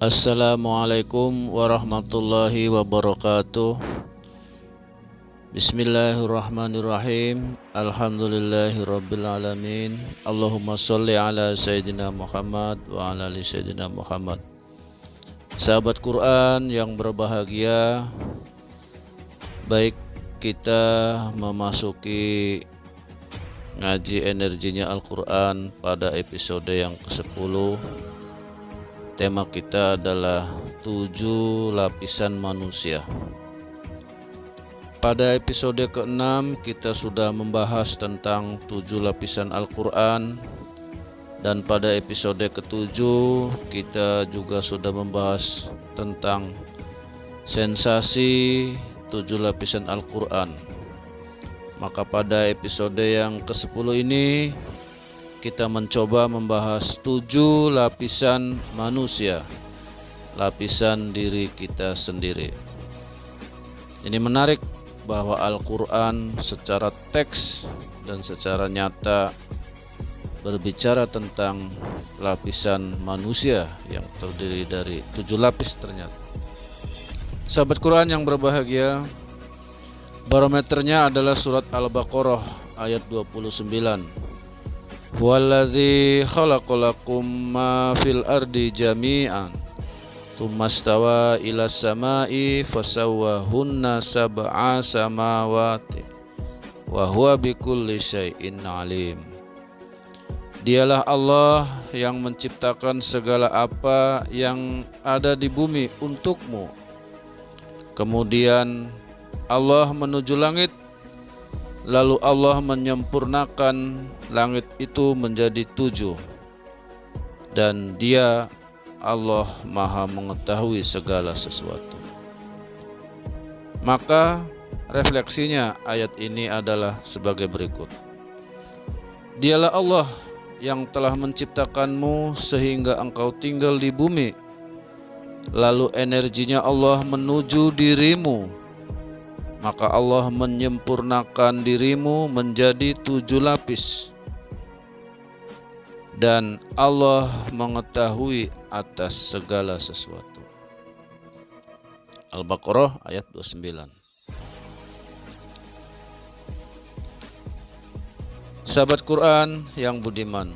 Assalamualaikum warahmatullahi wabarakatuh. Bismillahirrahmanirrahim. Alhamdulillahirabbil alamin. Allahumma sholli ala sayyidina Muhammad wa ala ali sayyidina Muhammad. Sahabat Quran yang berbahagia, baik kita memasuki ngaji energinya Al-Quran pada episode yang ke-10. Tema kita adalah 7 lapisan manusia. Pada episode ke-6 kita sudah membahas tentang 7 lapisan Al-Quran. Dan pada episode ke-7 kita juga sudah membahas tentang sensasi 7 lapisan Al-Quran. Maka pada episode yang ke-10 ini kita mencoba membahas 7 lapisan manusia, lapisan diri kita sendiri. Ini menarik bahwa Al-Quran secara teks dan secara nyata berbicara tentang lapisan manusia yang terdiri dari 7 lapis ternyata. Sahabat Quran yang berbahagia, barometernya adalah surat Al-Baqarah ayat 29. Walladzi khalaqalakum ma fil ardi jami'an tsumma stawa ila samai fasawwahunna sab'a samawati wa huwa bikulli syai'in alim. Dialah Allah yang menciptakan segala apa yang ada di bumi untukmu. Kemudian Allah menuju langit, lalu Allah menyempurnakan langit itu menjadi 7. Dan Dia Allah Maha mengetahui segala sesuatu. Maka refleksinya ayat ini adalah sebagai berikut. Dialah Allah yang telah menciptakanmu sehingga engkau tinggal di bumi. Lalu energinya Allah menuju dirimu. Maka Allah menyempurnakan dirimu menjadi 7 lapis. Dan Allah mengetahui atas segala sesuatu. Al-Baqarah ayat 29. Sahabat Quran yang budiman,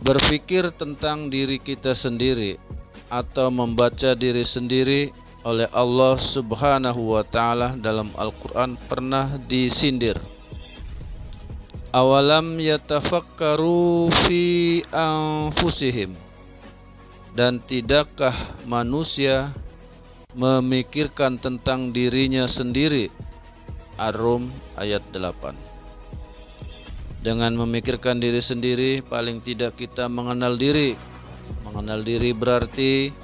berpikir tentang diri kita sendiri atau membaca diri sendiri oleh Allah Subhanahu wa ta'ala dalam Al-Quran pernah disindir. Awalam yatafakkaru fi anfusihim, dan tidakkah manusia memikirkan tentang dirinya sendiri? Ar-Rum ayat 8. Dengan memikirkan diri sendiri, paling tidak kita mengenal diri. Mengenal diri berarti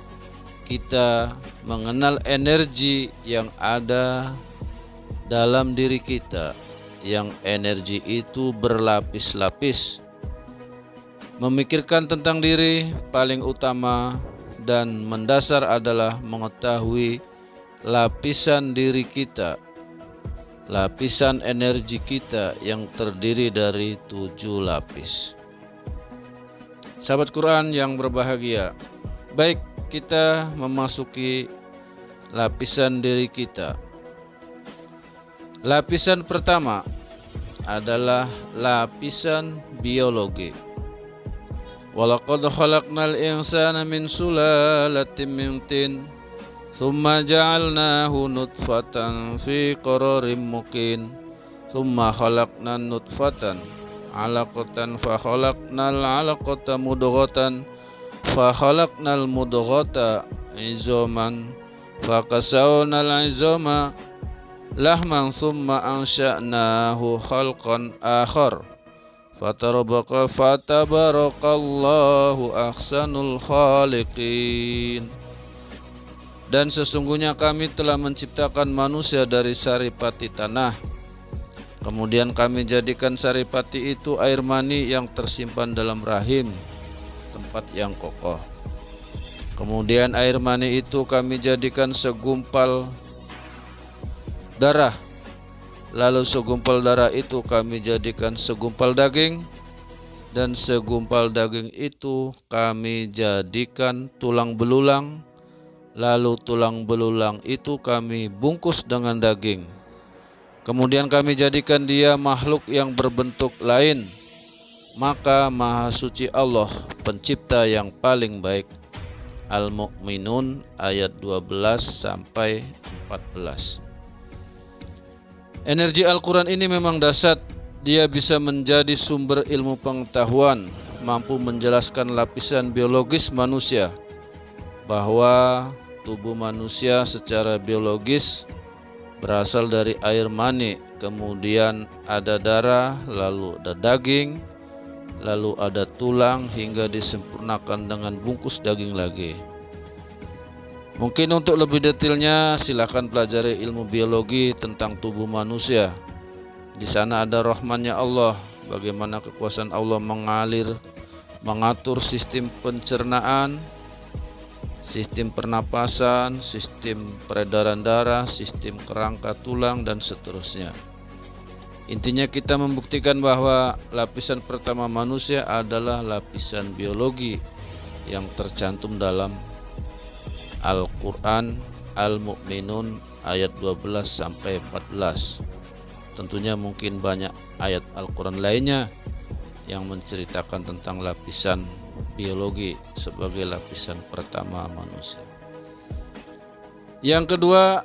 kita mengenal energi yang ada dalam diri kita, yang energi itu berlapis-lapis. Memikirkan tentang diri paling utama dan mendasar adalah mengetahui lapisan diri kita, lapisan energi kita yang terdiri dari 7 lapis. Sahabat Quran yang berbahagia, baik kita memasuki lapisan diri kita. Lapisan pertama adalah lapisan biologi. Walaqad khalaqnal insana min sulalatin min tin, tsumma ja'alnahu nutfatan fi qararin mukin, tsumma khalaqnan nutfatan 'alaqatan fa khalaqnal 'alaqata mudghatan fa khalaqnal mudghata 'idzaman fa kasawnal 'idzama lahman thumma ansha'nahu khalqan akhar fatabarakallahu ahsanul khaliqin. Dan sesungguhnya kami telah menciptakan manusia dari saripati tanah. Kemudian kami jadikan saripati itu air mani yang tersimpan dalam rahim, tempat yang kokoh. Kemudian air mani itu kami jadikan segumpal darah. Lalu segumpal darah itu kami jadikan segumpal daging. dan segumpal daging itu kami jadikan tulang belulang, lalu tulang belulang itu kami bungkus dengan daging. Kemudian kami jadikan dia makhluk yang berbentuk lain. Maka Maha Suci Allah, Pencipta yang paling baik. Al-Mu'minun ayat 12 sampai 14. Energi Al-Quran ini memang dahsyat. Dia bisa menjadi sumber ilmu pengetahuan, mampu menjelaskan lapisan biologis manusia, bahwa tubuh manusia secara biologis berasal dari air mani, kemudian ada darah, lalu ada daging, lalu ada tulang, hingga disempurnakan dengan bungkus daging lagi. Mungkin untuk lebih detailnya silakan pelajari ilmu biologi tentang tubuh manusia. Di sana ada rahmannya Allah, bagaimana kekuasaan Allah mengatur sistem pencernaan, sistem pernapasan, sistem peredaran darah, sistem kerangka tulang, dan seterusnya. Intinya kita membuktikan bahwa lapisan pertama manusia adalah lapisan biologi yang tercantum dalam Al-Quran Al-Mu'minun ayat 12 sampai 14. Tentunya mungkin banyak ayat Al-Quran lainnya yang menceritakan tentang lapisan biologi sebagai lapisan pertama manusia. Yang kedua,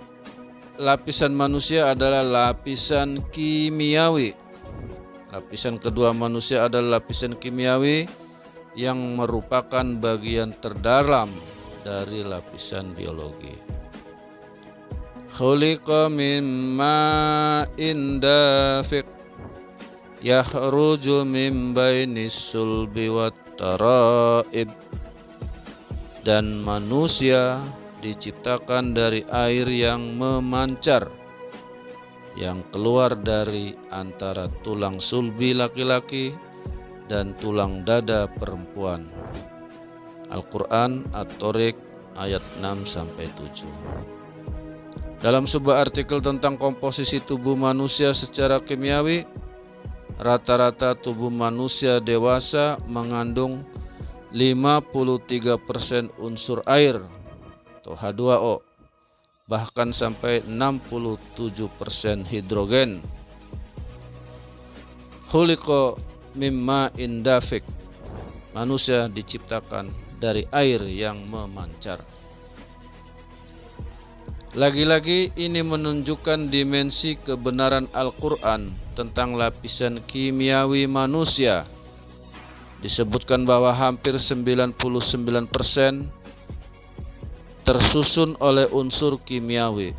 lapisan manusia adalah lapisan kimiawi. Lapisan kedua manusia adalah lapisan kimiawi yang merupakan bagian terdalam dari lapisan biologi. Khuliqa min ma'in dafiq yakhruju min bainis sulbi wat taraib. Dan manusia diciptakan dari air yang memancar, yang keluar dari antara tulang sulbi laki-laki dan tulang dada perempuan. Al-Quran At-Thariq ayat 6-7. Dalam sebuah artikel tentang komposisi tubuh manusia secara kimiawi, rata-rata tubuh manusia dewasa mengandung 53% unsur air atau H2O, bahkan sampai 67% hidrogen. Khuliqa mimma indafik. Manusia diciptakan dari air yang memancar. Lagi-lagi ini menunjukkan dimensi kebenaran Al-Quran tentang lapisan kimiawi manusia. Disebutkan bahwa hampir 99% tersusun oleh unsur kimiawi: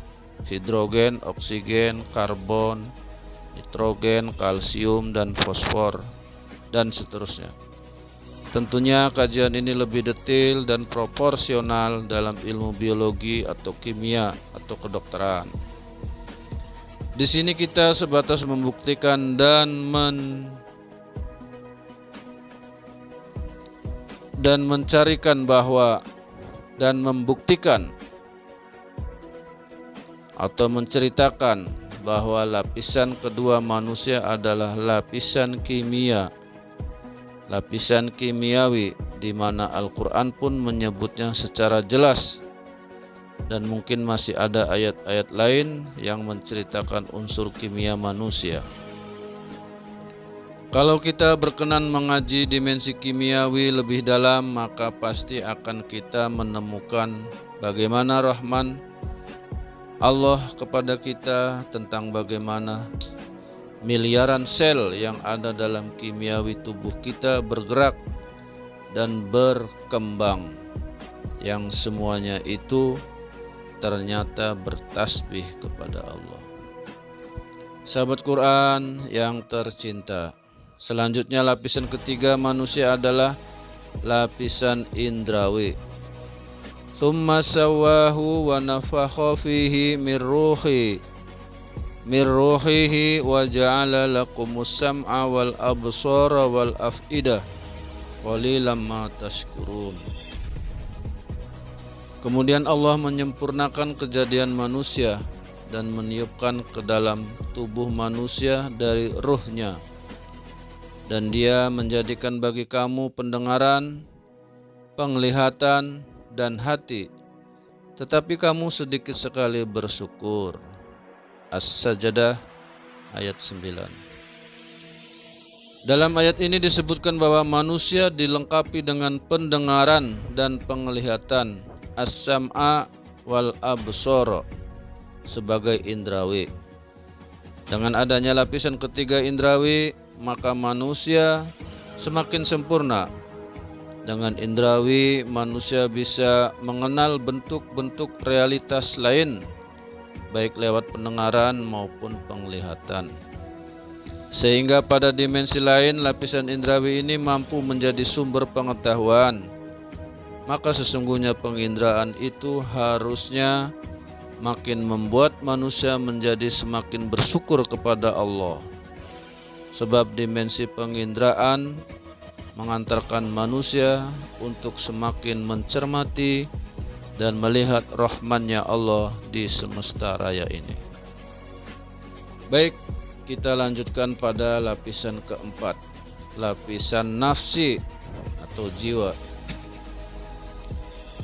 hidrogen, oksigen, karbon, nitrogen, kalsium, dan fosfor, dan seterusnya. Tentunya kajian ini lebih detail dan proporsional dalam ilmu biologi atau kimia atau kedokteran. Di sini kita sebatas membuktikan dan mencarikan bahwa dan membuktikan atau menceritakan bahwa lapisan kedua manusia adalah lapisan kimia, lapisan kimiawi, di mana Al-Quran pun menyebutnya secara jelas, dan mungkin masih ada ayat-ayat lain yang menceritakan unsur kimia manusia. Kalau kita berkenan mengaji dimensi kimiawi lebih dalam, maka pasti akan kita menemukan bagaimana rahman Allah kepada kita, tentang bagaimana miliaran sel yang ada dalam kimiawi tubuh kita bergerak dan berkembang, yang semuanya itu ternyata bertasbih kepada Allah. Sahabat Quran yang tercinta, selanjutnya lapisan ketiga manusia adalah lapisan indrawi. Tsumma sawwahu wa nafakha fihi min ruhihi wa ja'ala lakumus sam'a wal absara wal af'idah qalilan ma tashkurun. Kemudian Allah menyempurnakan kejadian manusia dan meniupkan ke dalam tubuh manusia dari ruhnya, dan Dia menjadikan bagi kamu pendengaran, penglihatan, dan hati, tetapi kamu sedikit sekali bersyukur. As-Sajdah ayat 9. Dalam ayat ini disebutkan bahwa manusia dilengkapi dengan pendengaran dan penglihatan, as-sam'a wal absara, sebagai indrawi. Dengan adanya lapisan ketiga indrawi, maka manusia semakin sempurna. Dengan indrawi, manusia bisa mengenal bentuk-bentuk realitas lain, baik lewat pendengaran maupun penglihatan. Sehingga pada dimensi lain, lapisan indrawi ini mampu menjadi sumber pengetahuan. Maka sesungguhnya penginderaan itu harusnya makin membuat manusia menjadi semakin bersyukur kepada Allah. Sebab dimensi penginderaan mengantarkan manusia untuk semakin mencermati dan melihat rahman-Nya Allah di semesta raya ini. Baik, kita lanjutkan pada lapisan keempat, lapisan nafsi atau jiwa.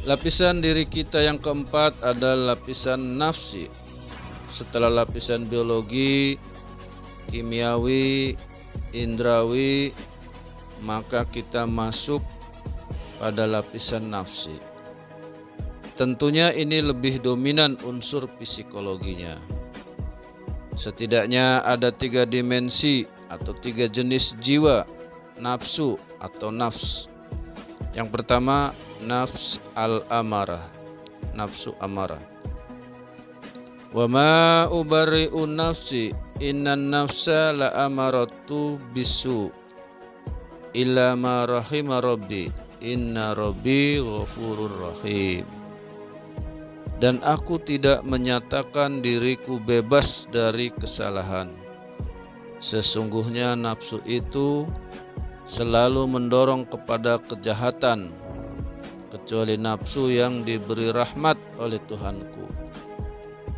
Lapisan diri kita yang keempat adalah lapisan nafsi. Setelah lapisan biologi, kimiawi, indrawi, maka kita masuk pada lapisan nafsi. Tentunya ini lebih dominan unsur psikologinya. Setidaknya ada 3 dimensi atau 3 jenis jiwa nafsu atau nafs. Yang pertama, nafs al-amarah, nafsu amarah. Wa ma ubarri'u nafsi innan nafsa la amaratu bisu illa ma rahima rabbi inna rabbi ghafurur rahim. Dan aku tidak menyatakan diriku bebas dari kesalahan. Sesungguhnya nafsu itu selalu mendorong kepada kejahatan, kecuali nafsu yang diberi rahmat oleh Tuhanku.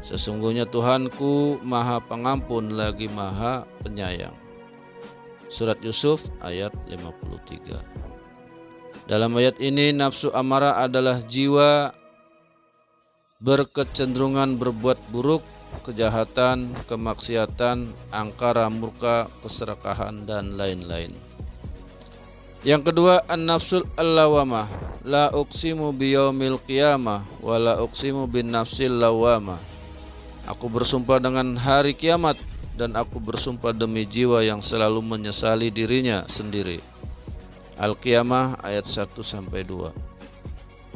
Sesungguhnya Tuhanku Maha Pengampun lagi Maha Penyayang. Surat Yusuf ayat 53. Dalam ayat ini, nafsu amarah adalah jiwa berkecenderungan berbuat buruk, kejahatan, kemaksiatan, angkara murka, keserakahan, dan lain-lain. Yang kedua, an-nafsul al-lawamah, la uqsimu biyaumil qiyamah wa la uqsimu bin nafsil lawamah. Aku bersumpah dengan hari kiamat dan aku bersumpah demi jiwa yang selalu menyesali dirinya sendiri. Al-Qiyamah ayat 1-2.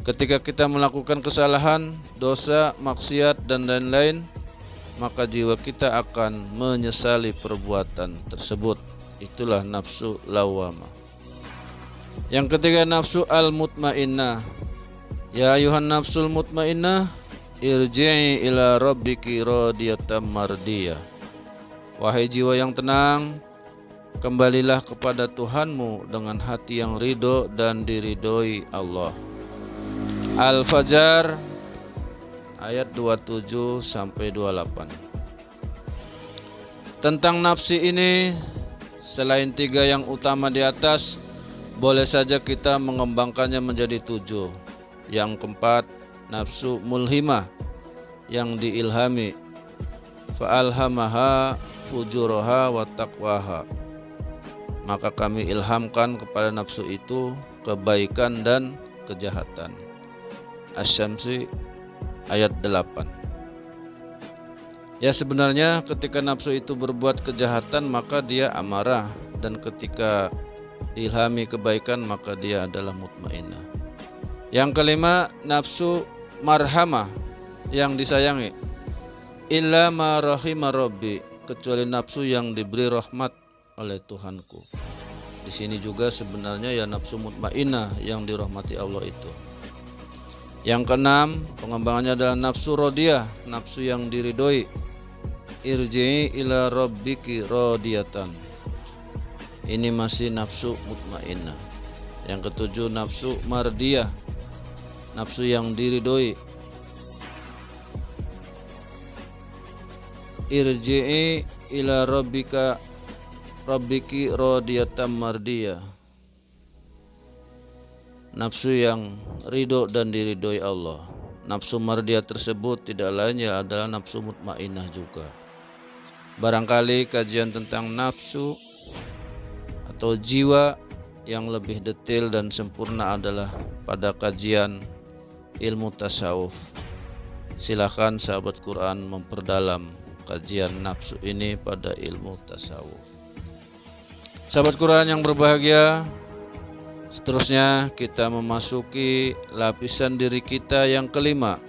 Ketika kita melakukan kesalahan, dosa, maksiat, dan lain-lain, maka jiwa kita akan menyesali perbuatan tersebut. Itulah nafsu lawamah. Yang ketiga, nafsu al-mutmainnah. Ya ayuhan nafsul mutmainnah, irji'i ila rabbiki radiyatan mardiyah. Wahai jiwa yang tenang, kembalilah kepada Tuhanmu dengan hati yang ridho dan diridhoi Allah. Al-Fajr ayat 27-28. Tentang nafsi ini, selain 3 yang utama di atas, boleh saja kita mengembangkannya menjadi 7. Yang keempat, nafsu mulhimah, yang diilhami. Fa'alhamaha fujuraha wa taqwaha. Maka kami ilhamkan kepada nafsu itu kebaikan dan kejahatan. Asy-Syamsi ayat 8. Ya, sebenarnya ketika nafsu itu berbuat kejahatan maka dia amarah, dan ketika ilhami kebaikan maka dia adalah mutmainnah. Yang kelima, nafsu marhamah, yang disayangi. Illa ma rahima rabbi, kecuali nafsu yang diberi rahmat oleh Tuhanku. Di sini juga sebenarnya ya nafsu mutmainnah yang dirahmati Allah itu. Yang keenam, pengembangannya adalah nafsu rodiyah, nafsu yang diridhoi. Irji'i ila rabbiki radiyatan. Ini masih nafsu mutmainnah. Yang ketujuh, nafsu mardiyah, nafsu yang diridhoi. Irji'i ila rabbika rabbiki radiyatan mardiyah. Nafsu yang ridho dan diridhoi Allah. Nafsu mardiyah tersebut tidak lainnya adalah nafsu mutmainah juga. Barangkali kajian tentang nafsu atau jiwa yang lebih detail dan sempurna adalah pada kajian ilmu tasawuf. Silakan sahabat Quran memperdalam kajian nafsu ini pada ilmu tasawuf. Sahabat Quran yang berbahagia, seterusnya kita memasuki lapisan diri kita yang kelima,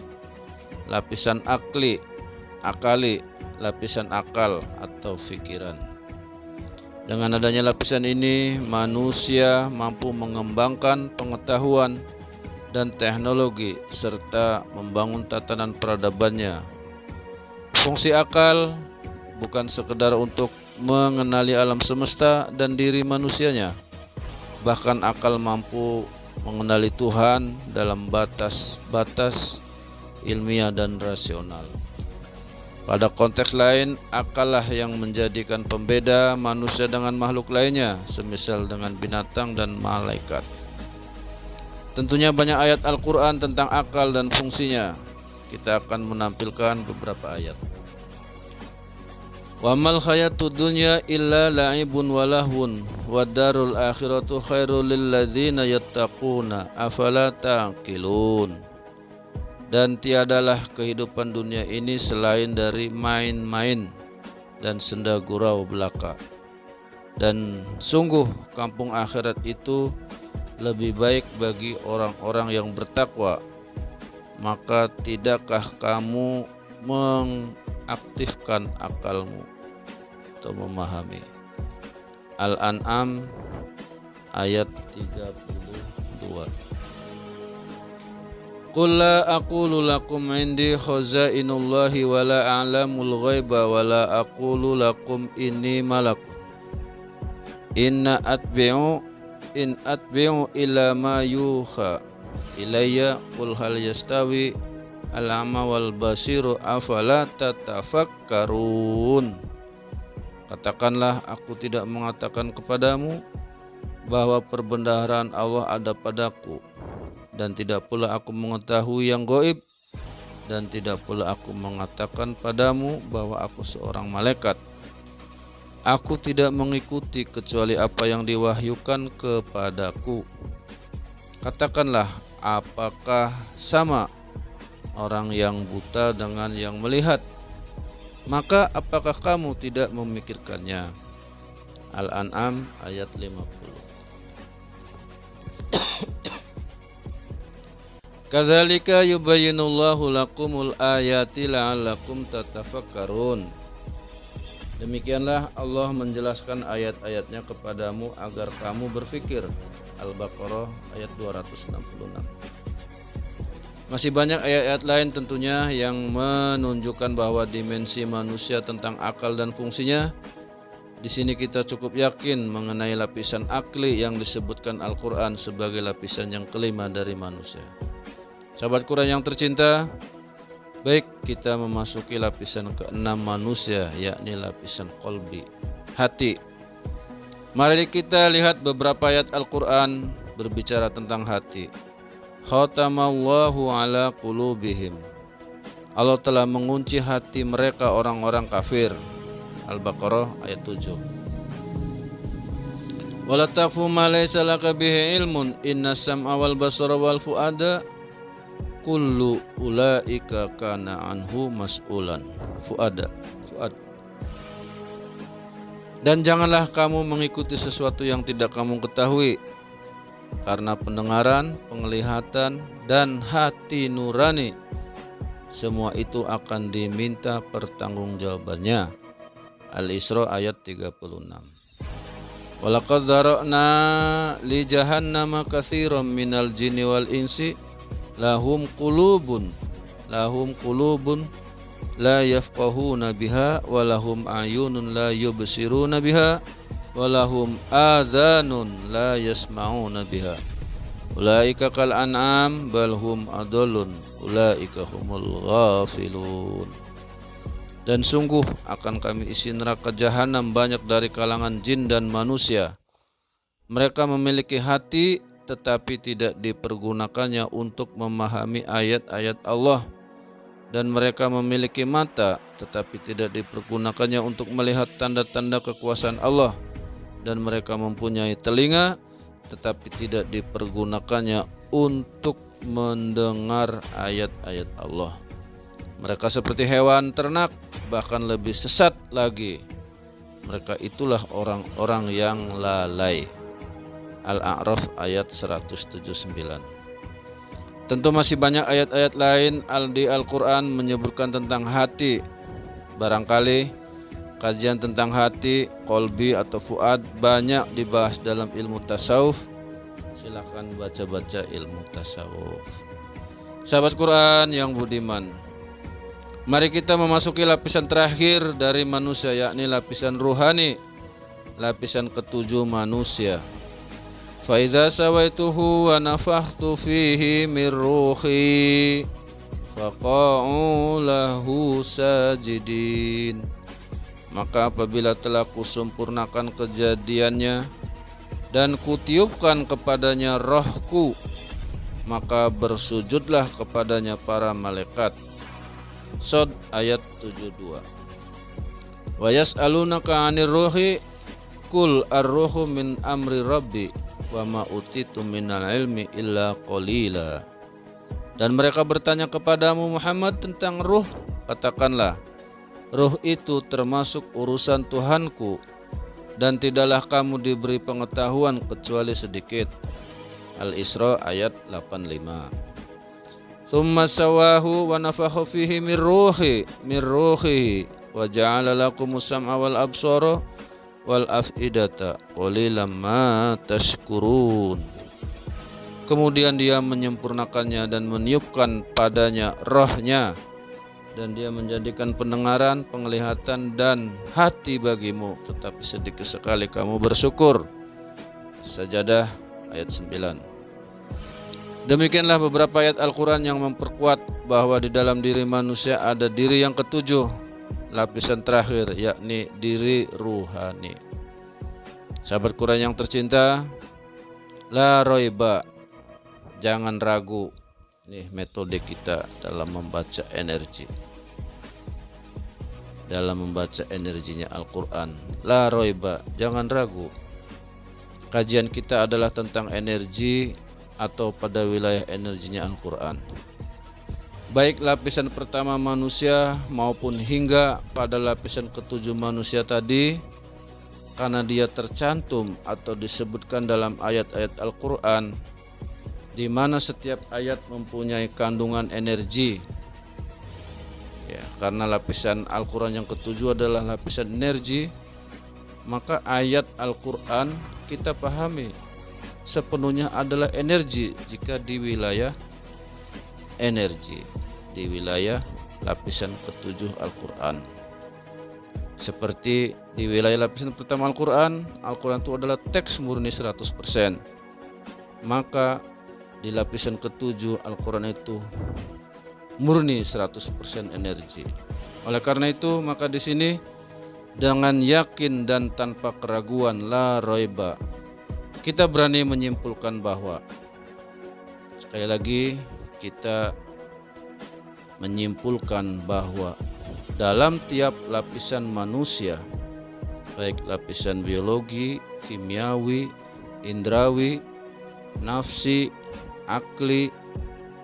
lapisan akali, lapisan akal atau pikiran. Dengan adanya lapisan ini, manusia mampu mengembangkan pengetahuan dan teknologi serta membangun tatanan peradabannya. Fungsi akal bukan sekedar untuk mengenali alam semesta dan diri manusianya. Bahkan akal mampu mengenali Tuhan dalam batas-batas ilmiah dan rasional. Pada konteks lain, akallah yang menjadikan pembeda manusia dengan makhluk lainnya, semisal dengan binatang dan malaikat. Tentunya banyak ayat Al-Quran tentang akal dan fungsinya. Kita akan menampilkan beberapa ayat. Wa mal hayatud dunya illa la'ibun wa lahwun wa darul akhiratu khairul lil ladzina yattaquna afala taqilun. Dan tiadalah kehidupan dunia ini selain dari main-main dan senda gurau belaka. Dan sungguh kampung akhirat itu lebih baik bagi orang-orang yang bertakwa. Maka tidakkah kamu mengaktifkan akalmu atau memahami? Al-An'am ayat 32. Qul la aqulu lakum indi khazainullahi wa la a'lamul ghaiba wa la aqulu lakum inni malak. In atbi'u illa ma yuha ilayya qul hal yastawi al-a'ma wal basiru afala tatafakkarun. Katakanlah, aku tidak mengatakan kepadamu bahwa perbendaharaan Allah ada padaku, dan tidak pula aku mengetahui yang gaib, dan tidak pula aku mengatakan padamu bahwa aku seorang malaikat. Aku tidak mengikuti kecuali apa yang diwahyukan kepadaku. Katakanlah, apakah sama orang yang buta dengan yang melihat? Maka apakah kamu tidak memikirkannya? Al-An'am ayat 50. Kadzalika yubayyinullahu lakumul ayati la'allakum tatafakkarun. Demikianlah Allah menjelaskan ayat-ayatnya kepadamu agar kamu berfikir. Al-Baqarah ayat 266. Masih banyak ayat-ayat lain tentunya yang menunjukkan bahwa dimensi manusia tentang akal dan fungsinya. Di sini kita cukup yakin mengenai lapisan akli yang disebutkan Al-Quran sebagai lapisan yang kelima dari manusia. Sahabat Quran yang tercinta, baik, kita memasuki lapisan keenam manusia, yakni lapisan qalbi, hati. Mari kita lihat beberapa ayat Al-Quran berbicara tentang hati. Khatamallahu ala qulubihim. Allah telah mengunci hati mereka orang-orang kafir. Al-Baqarah ayat 7. Wala taqfu ma laysa laka bihi ilmun innas sam'a wal basara wal fuada kullu ulaika kana anhu mas'ulan. Fuad. Dan janganlah kamu mengikuti sesuatu yang tidak kamu ketahui, karena pendengaran, penglihatan, dan hati nurani, semua itu akan diminta pertanggungjawabannya. Al-Isra ayat 36. Walaqad dzara'na li jahannama katsiran minal jinni wal insi lahum qulubun la yafqahuna biha wa lahum a'yunun la yubsiruna biha walahum adhanun la yasma'una biha ulaika kal an'am bal hum adallun ulaika humul ghafilun. Dan sungguh akan kami isi neraka jahanam banyak dari kalangan jin dan manusia. Mereka memiliki hati tetapi tidak dipergunakannya untuk memahami ayat-ayat Allah. Dan mereka memiliki mata tetapi tidak dipergunakannya untuk melihat tanda-tanda kekuasaan Allah. Dan mereka mempunyai telinga tetapi tidak dipergunakannya untuk mendengar ayat-ayat Allah. Mereka seperti hewan ternak, bahkan lebih sesat lagi. Mereka itulah orang-orang yang lalai. Al-A'raf ayat 179. Tentu masih banyak ayat-ayat lain di Al-Quran menyebutkan tentang hati. Barangkali kajian tentang hati, kolbi atau fuad banyak dibahas dalam ilmu tasawuf. Silahkan baca-baca ilmu tasawuf. Sahabat Quran yang budiman, mari kita memasuki lapisan terakhir dari manusia, yakni lapisan ruhani, lapisan ketujuh manusia. Fa idza sawaituhu wa nafakhtu fihi min ruhi faqa'u lahu sajidin. Maka apabila telah kusempurnakan kejadiannya dan kutiupkan kepadanya rohku, maka bersujudlah kepadanya para malaikat. Shad ayat 72. Wa yas'alunaka 'anir ruhi qul ar-ruhu min amri rabbi wa ma utitu minal ilmi illa qalila. Dan mereka bertanya kepadamu Muhammad tentang ruh, katakanlah, ruh itu termasuk urusan Tuhanku dan tidaklah kamu diberi pengetahuan kecuali sedikit. Al-Isra ayat 85. Tsumma sawahu wa nafakha fihi min ruhihi wa ja'ala lakumus sam'a wal absara wal af'idata qalilan ma tashkurun. Kemudian dia menyempurnakannya dan meniupkan padanya rohnya, dan dia menjadikan pendengaran, penglihatan dan hati bagimu, tetapi sedikit sekali kamu bersyukur. Sajadah ayat 9. Demikianlah beberapa ayat Al-Quran yang memperkuat bahwa di dalam diri manusia ada diri yang ketujuh, lapisan terakhir, yakni diri ruhani. Sahabat Quran yang tercinta, la roiba, jangan ragu. Ini metode kita dalam membaca energi, dalam membaca energinya Al-Quran. La roiba, jangan ragu. Kajian kita adalah tentang energi atau pada wilayah energinya Al-Quran. Baik lapisan pertama manusia maupun hingga pada lapisan ketujuh manusia tadi, karena dia tercantum atau disebutkan dalam ayat-ayat Al-Quran, di mana setiap ayat mempunyai kandungan energi. Ya, karena lapisan Al-Quran yang ketujuh adalah lapisan energi, maka ayat Al-Quran kita pahami sepenuhnya adalah energi jika di wilayah energi, di wilayah lapisan ketujuh Al-Quran. Seperti di wilayah lapisan pertama Al-Quran, Al-Quran itu adalah teks murni 100%. Maka di lapisan ketujuh Al-Quran itu murni 100% energi. Oleh karena itu, maka di sini dengan yakin dan tanpa keraguan, la roiba, kita berani menyimpulkan bahwa, sekali lagi kita menyimpulkan bahwa dalam tiap lapisan manusia, baik lapisan biologi, kimiawi, indrawi, nafsi, akli,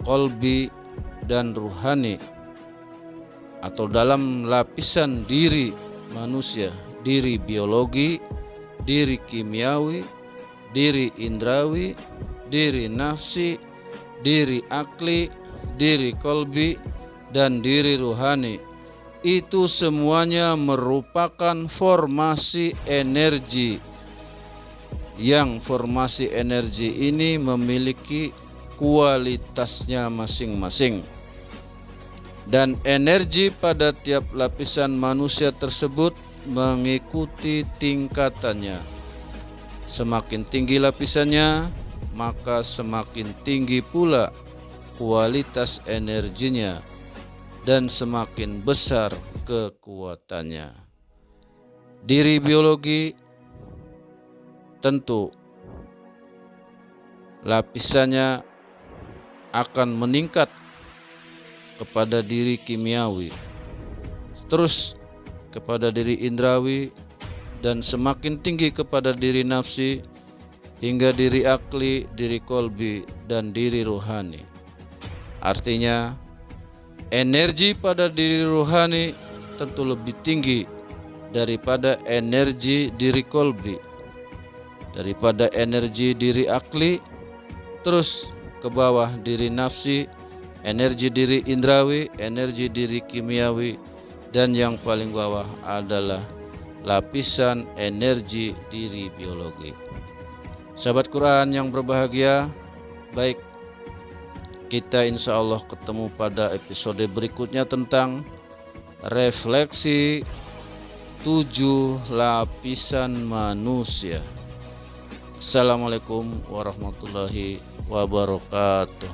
kolbi, dan ruhani, atau dalam lapisan diri manusia, diri biologi, diri kimiawi, diri indrawi, diri nafsi, diri akli, diri kolbi, dan diri ruhani, itu semuanya merupakan formasi energi, yang formasi energi ini memiliki kualitasnya masing-masing, dan energi pada tiap lapisan manusia tersebut mengikuti tingkatannya. Semakin tinggi lapisannya, maka semakin tinggi pula kualitas energinya, dan semakin besar kekuatannya. Diri biologi tentu lapisannya akan meningkat kepada diri kimiawi, terus kepada diri indrawi, dan semakin tinggi kepada diri nafsi, hingga diri akli, diri kolbi, dan diri ruhani. Artinya, energi pada diri ruhani tentu lebih tinggi daripada energi diri kolbi, daripada energi diri akli, terus ke bawah diri nafsi, energi diri indrawi, energi diri kimiawi, dan yang paling bawah adalah lapisan energi diri biologi. Sahabat Quran yang berbahagia, baik, kita insya Allah ketemu pada episode berikutnya tentang refleksi 7 lapisan manusia. Assalamualaikum warahmatullahi wabarakatuh.